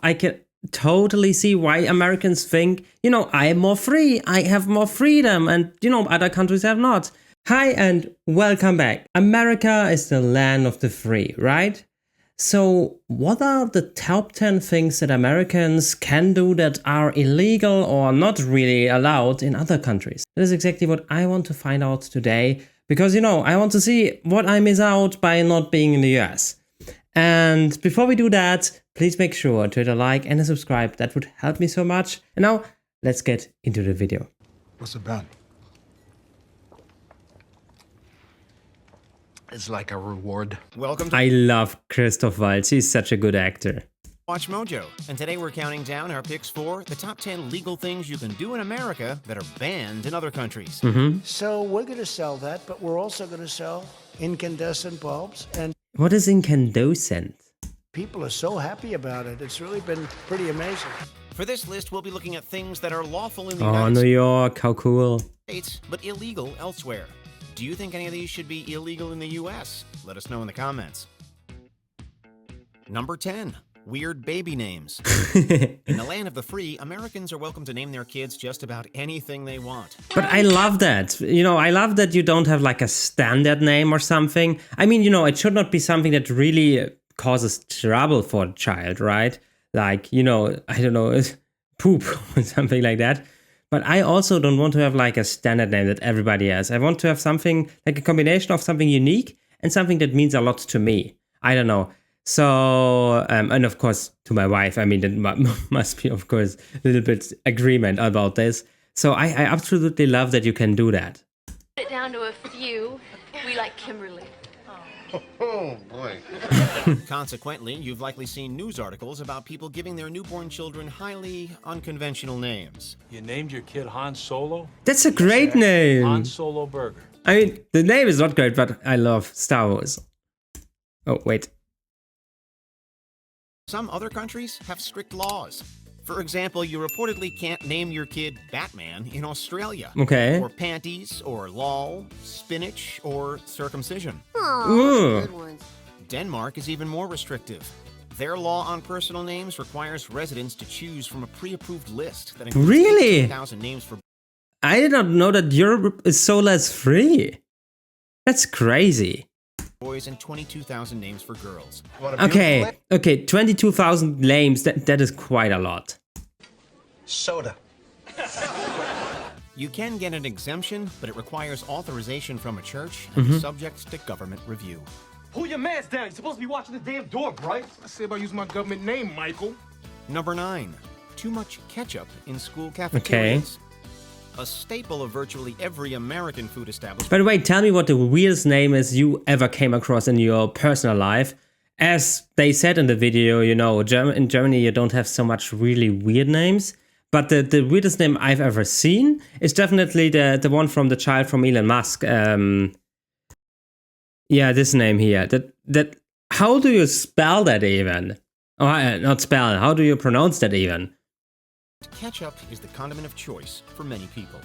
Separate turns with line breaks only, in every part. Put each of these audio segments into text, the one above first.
I can totally see why Americans think, you know, I am more free, I have more freedom, and, you know, other countries have not. Hi and welcome back. America is the land of the free, right? So what are the top 10 things that Americans can do that are illegal or not really allowed in other countries? That is exactly what I want to find out today, because, you know, I want to see what I miss out by not being in the US. And before we do that, please make sure to hit a like and a subscribe. That would help me so much. And now let's get into the video.
What's about it? It's like a reward.
Welcome to
I love Christoph Waltz. He's such a good actor.
Watch Mojo. And today we're counting down our picks for the top 10 legal things you can do in America that are banned in other countries.
So we're going to sell that, but we're also going to sell incandescent bulbs. And
What is incandescent?
people are so happy about it. It's really been pretty amazing.
For this list, we'll be looking at things that are lawful in the
Oh,
United
New York, how cool.
States, but illegal elsewhere. Do you think any of these should be illegal in the US? Let us know in the comments. Number 10. Weird baby names. In the land of the free, Americans are welcome to name their kids just about anything they want.
But I love that. You know, I love that you don't have like a standard name or something. I mean, you know, it should not be something that really causes trouble for a child, right? Like, you know, I don't know, poop or something like that. But I also don't want to have like a standard name that everybody has. I want to have something like a combination of something unique and something that means a lot to me. I don't know. So, and of course to my wife, I mean, there must be, of course, a little bit agreement about this. So I absolutely love that you can do that.
It down to a few. We like Kimberly.
Oh, boy.
Consequently, you've likely seen news articles about people giving their newborn children highly unconventional names.
You named your kid Han Solo?
That's a great
Han
name.
Solo Burger.
I mean, the name is not great, but I love Star Wars. Oh, wait.
Some other countries have strict laws. For example, you reportedly can't name your kid Batman in Australia.
Okay.
Or panties, or lol, spinach, or circumcision.
Ooh.
Good ones.
Denmark is even more restrictive. Their law on personal names requires residents to choose from a pre-approved list that includes
Really?
18,000 names for
I did not know that Europe is so less free. That's crazy.
boys and 22,000 names for girls.
Okay, 22,000 names, that is quite a lot.
Soda.
You can get an exemption, but it requires authorization from a church and is subject to government review.
Pull your mask down. You're supposed to be watching the damn door, right?
I say about using my government name, Michael.
Number 9. Too much ketchup in school cafeterias. A staple of virtually every American food establishment.
By the way, tell me what the weirdest name is you ever came across in your personal life. As they said in the video, you know, in Germany you don't have so much really weird names. But the weirdest name I've ever seen is definitely the one from the child from Elon Musk. Yeah, this name here. That how do you spell that even? Oh, not spell. How do you pronounce that even?
Ketchup is the condiment of choice for many people.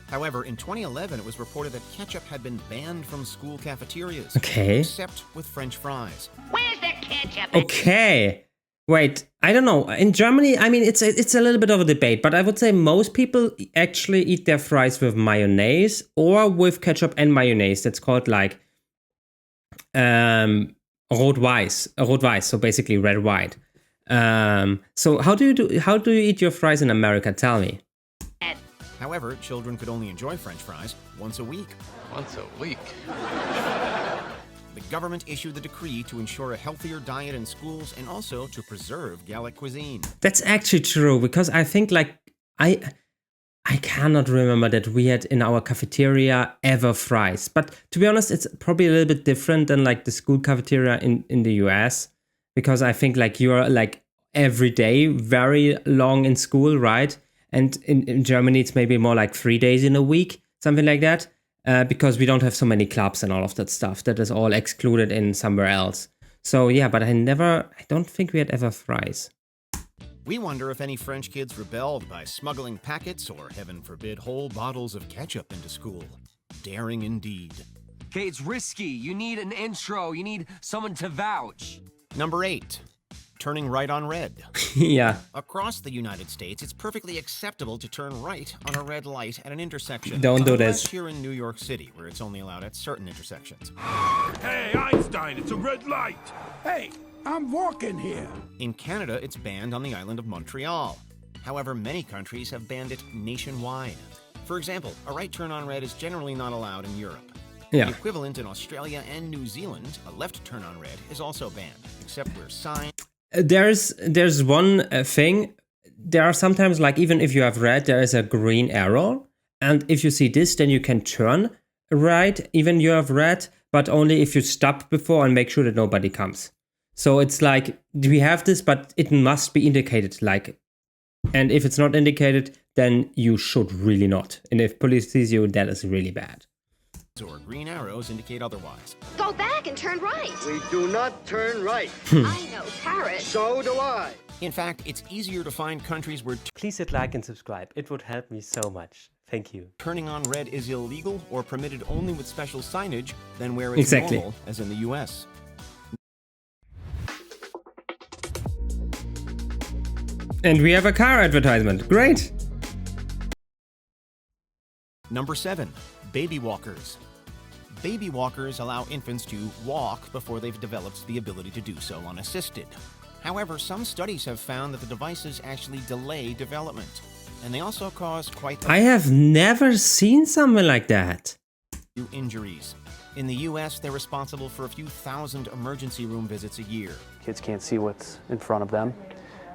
However, in 2011, it was reported that ketchup had been banned from school cafeterias.
Okay.
Except with French fries.
Where's the ketchup?
Okay. Wait, I don't know. In Germany, I mean, it's a little bit of a debate, but I would say most people actually eat their fries with mayonnaise or with ketchup and mayonnaise. That's called like rot-weiß, so basically red-white. So how do you eat your fries in America? Tell me.
However, children could only enjoy French fries once a week.
Once a week.
The government issued the decree to ensure a healthier diet in schools and also to preserve Gallic cuisine.
That's actually true, because I think like I cannot remember that we had in our cafeteria ever fries. But to be honest, it's probably a little bit different than like the school cafeteria in the US, because I think like you're like every day very long in school, right? And in Germany, it's maybe more like 3 days in a week, something like that. Because we don't have so many clubs and all of that stuff. That is all excluded in somewhere else. So yeah, but I don't think we had ever fries.
We wonder if any French kids rebelled by smuggling packets or, heaven forbid, whole bottles of ketchup into school. Daring indeed.
Okay, it's risky. You need an intro. You need someone to vouch.
Number 8. turning right on red.
Yeah.
Across the United States, it's perfectly acceptable to turn right on a red light at an intersection.
Don't do
Unless
this.
you're in New York City, where it's only allowed at certain intersections.
Hey, Einstein, it's a red light.
Hey, I'm walking here.
In Canada, it's banned on the island of Montreal. However, many countries have banned it nationwide. For example, a right turn on red is generally not allowed in Europe.
Yeah.
The equivalent in Australia and New Zealand, a left turn on red, is also banned, except where signs...
There's one thing. There are sometimes, like, even if you have red, there is a green arrow. And if you see this, then you can turn right, even you have red, but only if you stop before and make sure that nobody comes. So it's like, we have this, but it must be indicated, like, and if it's not indicated, then you should really not. And if police sees you, that is really bad.
or green arrows indicate otherwise.
Go back and turn right.
We do not turn right.
I know, carrot.
So do I.
In fact, it's easier to find countries where
Please hit like and subscribe. It would help me so much. Thank you.
turning on red is illegal or permitted only with special signage than where it's normal, as in the US.
And we have a car advertisement. Great.
Number 7. Baby walkers. Baby walkers allow infants to walk before they've developed the ability to do so unassisted. However, some studies have found that the devices actually delay development, and they also cause quite
I have never seen something like that.
few injuries. In the US, they're responsible for a few thousand emergency room visits a year.
Kids can't see what's in front of them,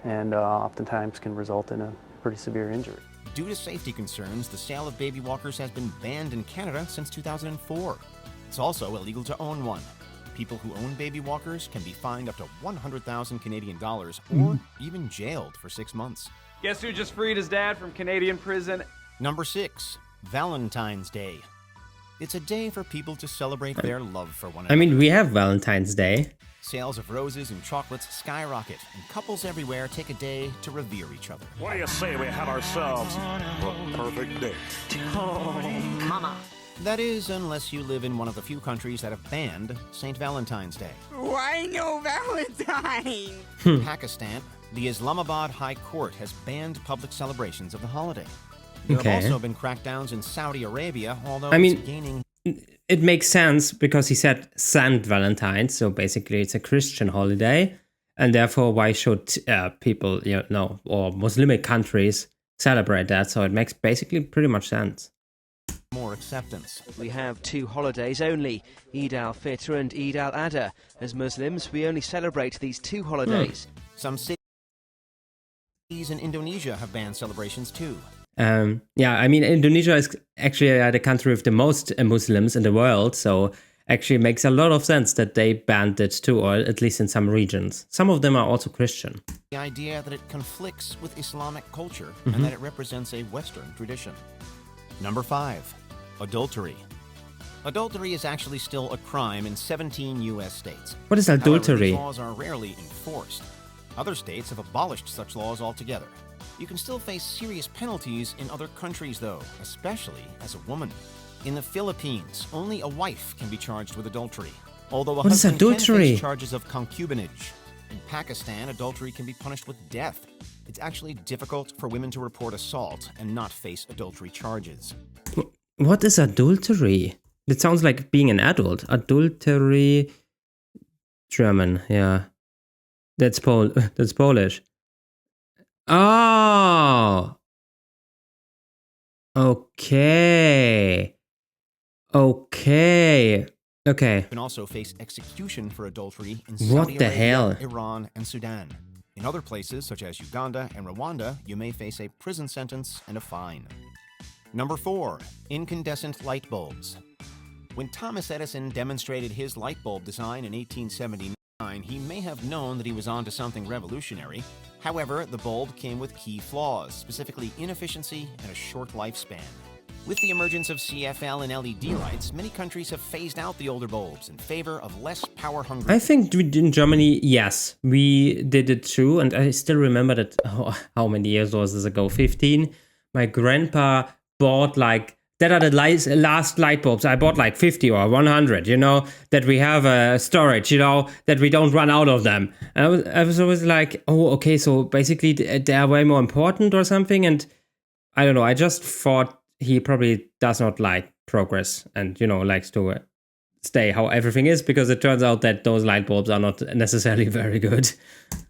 and oftentimes can result in a pretty severe injury.
Due to safety concerns, the sale of baby walkers has been banned in Canada since 2004. It's also illegal to own one. People who own baby walkers can be fined up to 100,000 Canadian dollars or even jailed for 6 months.
Guess who just freed his dad from Canadian prison?
Number 6. Valentine's Day. It's a day for people to celebrate their love for one another.
I mean, we have Valentine's Day.
Sales of roses and chocolates skyrocket, and couples everywhere take a day to revere each other.
What do you say we have ourselves a perfect day?
That is, unless you live in one of the few countries that have banned St. Valentine's Day.
Why no Valentine?
Pakistan, the Islamabad High Court has banned public celebrations of the holiday. There
Okay.
have also been crackdowns in Saudi Arabia, although
I mean,
it's gaining...
It makes sense because he said St. Valentine's, so basically it's a Christian holiday, and therefore why should people, or Muslim countries celebrate that? So it makes basically pretty much sense.
more acceptance.
We have 2 holidays only, Eid al-Fitr and Eid al-Adha. As Muslims, we only celebrate these 2 holidays.
Some cities in Indonesia have banned celebrations too.
I mean, Indonesia is actually the country with the most Muslims in the world, so actually it makes a lot of sense that they banned it too, or at least in some regions. Some of them are also Christian.
The idea that it conflicts with Islamic culture and that it represents a Western tradition. Number 5. Adultery. Adultery is actually still a crime in 17 U.S. states.
What is
However,
adultery?
these laws are rarely enforced. Other states have abolished such laws altogether. You can still face serious penalties in other countries, though, especially as a woman. In the Philippines, only a wife can be charged with adultery, although a
What is
husband can
adultery?
face charges of concubinage. In Pakistan, adultery can be punished with death. It's actually difficult for women to report assault and not face adultery charges.
What is adultery? It sounds like being an adult. Adultery. German, yeah. That's Polish. Oh. Okay.
You can also face execution for adultery in
What
Saudi
the
Arabia,
hell?
Iran, and Sudan. In other places, such as Uganda and Rwanda, you may face a prison sentence and a fine. Number 4. Incandescent light bulbs. When Thomas Edison demonstrated his light bulb design in 1879, he may have known that he was onto something revolutionary. However, the bulb came with key flaws, specifically inefficiency and a short lifespan. With the emergence of CFL and LED lights, many countries have phased out the older bulbs in favor of less power-hungry...
I think in Germany, yes, we did it too. And I still remember that, how many years was this ago? 15? My grandpa bought like that are the last light bulbs. I bought like 50 or 100, you know, that we have storage, you know, that we don't run out of them. And I was always like, oh, okay, so basically they are way more important or something. And I don't know, I just thought he probably does not like progress and, you know, likes to stay how everything is, because it turns out that those light bulbs are not necessarily very good.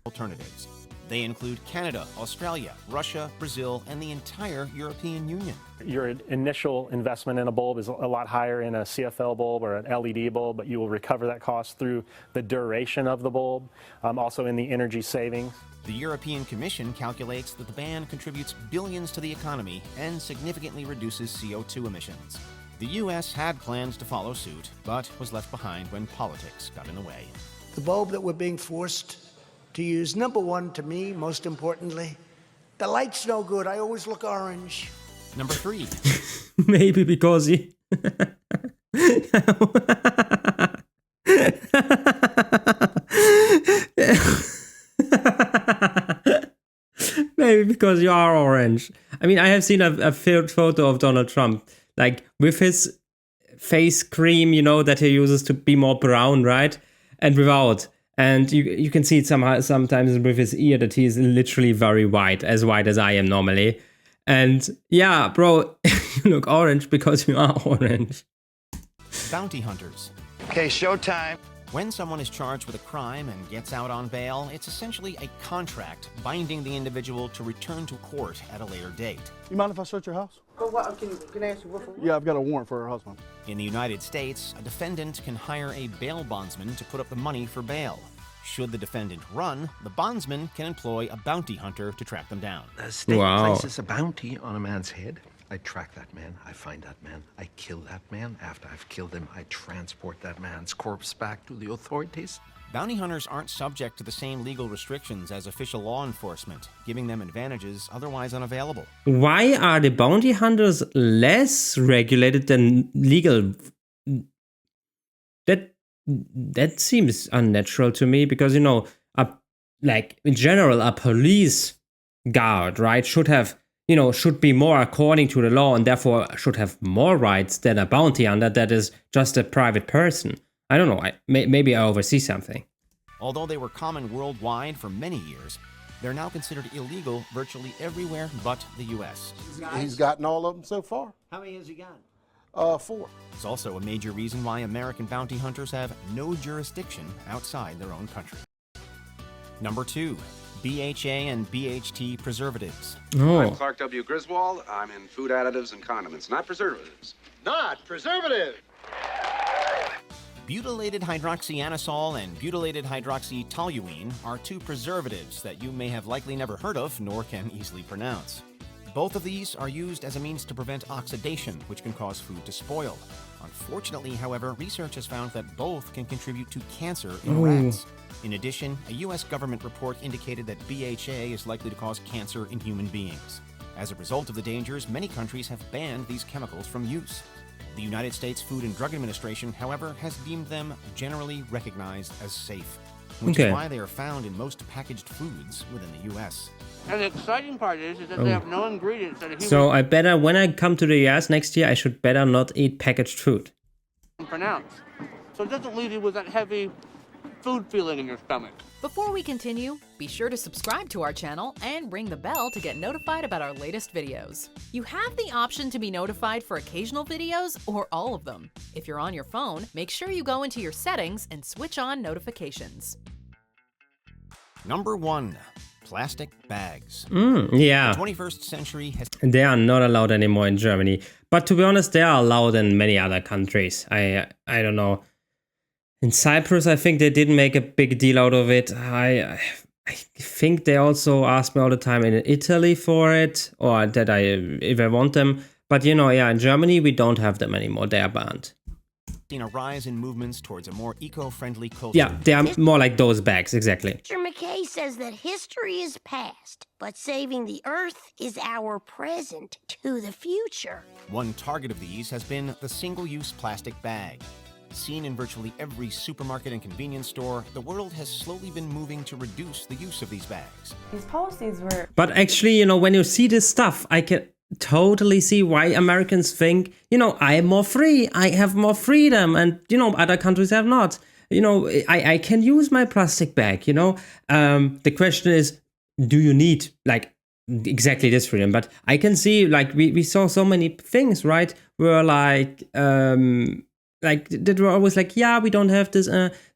Alternatives. They include Canada, Australia, Russia, Brazil, and the entire European Union.
Your initial investment in a bulb is a lot higher in a CFL bulb or an LED bulb, but you will recover that cost through the duration of the bulb, also in the energy savings.
The European Commission calculates that the ban contributes billions to the economy and significantly reduces CO2 emissions. The U.S. had plans to follow suit, but was left behind when politics got in the way.
The bulb that we're being forced to use, number one, to me, most importantly, the light's no good. I always look orange.
Number 3.
Maybe because he... Maybe because you are orange. I mean, I have seen a photo of Donald Trump, like with his face cream, you know, that he uses to be more brown, right? And without. And you can see it sometimes with his ear that he's literally very white as I am normally. And yeah, bro, you look orange because you are orange.
Bounty hunters.
Okay, showtime.
When someone is charged with a crime and gets out on bail, it's essentially a contract binding the individual to return to court at a later date.
You mind if I search your house?
Can I ask you what for?
Yeah, I've got a warrant for her husband.
In the United States, a defendant can hire a bail bondsman to put up the money for bail. Should the defendant run, the bondsman can employ a bounty hunter to track them down.
The state places a bounty on a man's head. I track that man, I find that man, I kill that man. After I've killed him, I transport that man's corpse back to the authorities.
Bounty hunters aren't subject to the same legal restrictions as official law enforcement, giving them advantages otherwise unavailable.
Why are the bounty hunters less regulated than legal? That seems unnatural to me, because, you know, like in general, a police guard, right, should be more according to the law and therefore should have more rights than a bounty hunter that is just a private person. I don't know, maybe I oversee something.
Although they were common worldwide for many years, they're now considered illegal virtually everywhere but the U.S.
He's gotten all of them so far.
How many has he gotten?
4.
It's also a major reason why American bounty hunters have no jurisdiction outside their own country. Number 2. BHA and BHT preservatives.
I'm Clark W. Griswold. I'm in food additives and condiments, not preservatives.
Not preservative.
Butylated hydroxyanisole and butylated hydroxytoluene are 2 preservatives that you may have likely never heard of nor can easily pronounce. Both of these are used as a means to prevent oxidation, which can cause food to spoil. Unfortunately, however, research has found that both can contribute to cancer in rats. In addition, a U.S. government report indicated that BHA is likely to cause cancer in human beings. As a result of the dangers, many countries have banned these chemicals from use. The United States Food and Drug Administration, however, has deemed them generally recognized as safe, which is why they are found in most packaged foods within the U.S.
And the exciting part is that they have no ingredients that a human
So I better, when I come to the US next year, I should better not eat packaged food.
can pronounce. So it doesn't leave you with that heavy food feeling in your stomach.
Before we continue, be sure to subscribe to our channel and ring the bell to get notified about our latest videos. You have the option to be notified for occasional videos or all of them. If you're on your phone, make sure you go into your settings and switch on notifications.
Number 1. Plastic bags.
Yeah.
The 21st century has...
They are not allowed anymore in Germany. But to be honest, they are allowed in many other countries. I don't know. In Cyprus, I think they didn't make a big deal out of it. I think they also ask me all the time in Italy for it, or that if I want them. But you know, yeah, in Germany, we don't have them anymore. They are banned.
Seen a rise in movements towards a more eco-friendly culture.
Yeah, they are more like those bags, exactly.
Mr. McKay says that history is past, but saving the Earth is our present to the future.
One target of these has been the single-use plastic bag. Seen in virtually every supermarket and convenience store, the world has slowly been moving to reduce the use of these bags.
These policies were...
But actually, you know, when you see this stuff, totally see why Americans think, I am more free, I have more freedom, and, other countries have not. I can use my plastic bag, The question is, do you need, like, exactly this freedom? But I can see, like, we saw so many things, right? Where, like that were always like, yeah, we don't have this.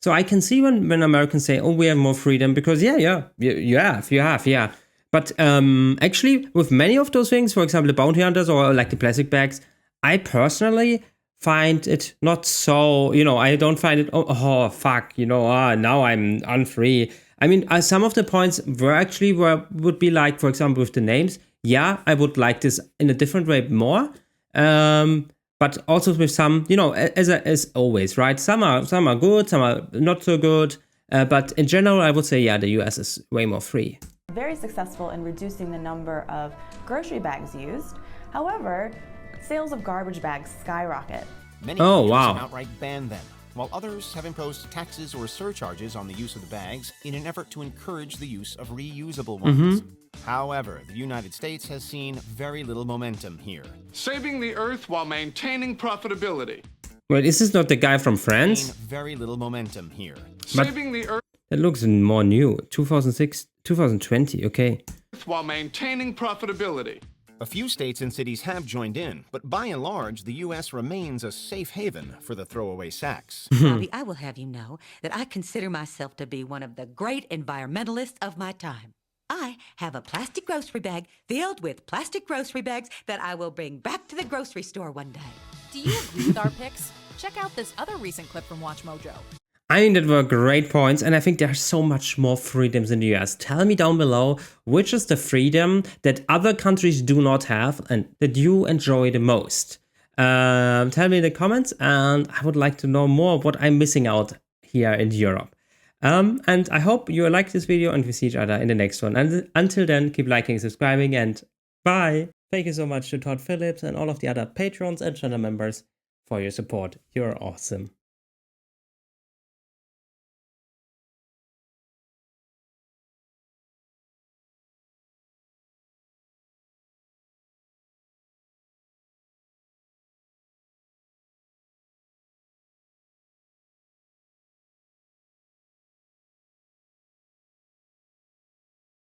So I can see when Americans say, oh, we have more freedom, because you have. But actually, with many of those things, for example, the bounty hunters or like the plastic bags, I personally find it not so, I don't find it, oh fuck, now I'm unfree. I mean, some of the points would be like, for example, with the names, yeah, I would like this in a different way more. But also with some, as always, right? Some are good, some are not so good. But in general, I would say, yeah, the US is way more free.
Very successful in reducing the number of grocery bags used. However, sales of garbage bags skyrocket.
Many countries have outright banned them, while others have imposed taxes or surcharges on the use of the bags in an effort to encourage the use of reusable ones. However, the United States has seen very little momentum here.
Saving the earth while maintaining profitability.
Wait, is this not the guy from France?
Very little momentum here.
Saving the earth.
That looks more new. 2006, 2020, okay.
While maintaining profitability.
A few states and cities have joined in, but by and large, the U.S. remains a safe haven for the throwaway sacks.
Bobby, I will have you know that I consider myself to be one of the great environmentalists of my time. I have a plastic grocery bag filled with plastic grocery bags that I will bring back to the grocery store one day.
Do you agree with our picks? Check out this other recent clip from Watch Mojo.
I think that were great points, and I think there's so much more freedoms in the US. Tell me down below, which is the freedom that other countries do not have and that you enjoy the most? Tell me in the comments, and I would like to know more what I'm missing out here in Europe. And I hope you like this video, and we see each other in the next one. And until then, keep liking, subscribing, and bye! Thank you so much to Todd Phillips and all of the other patrons and channel members for your support. You're awesome.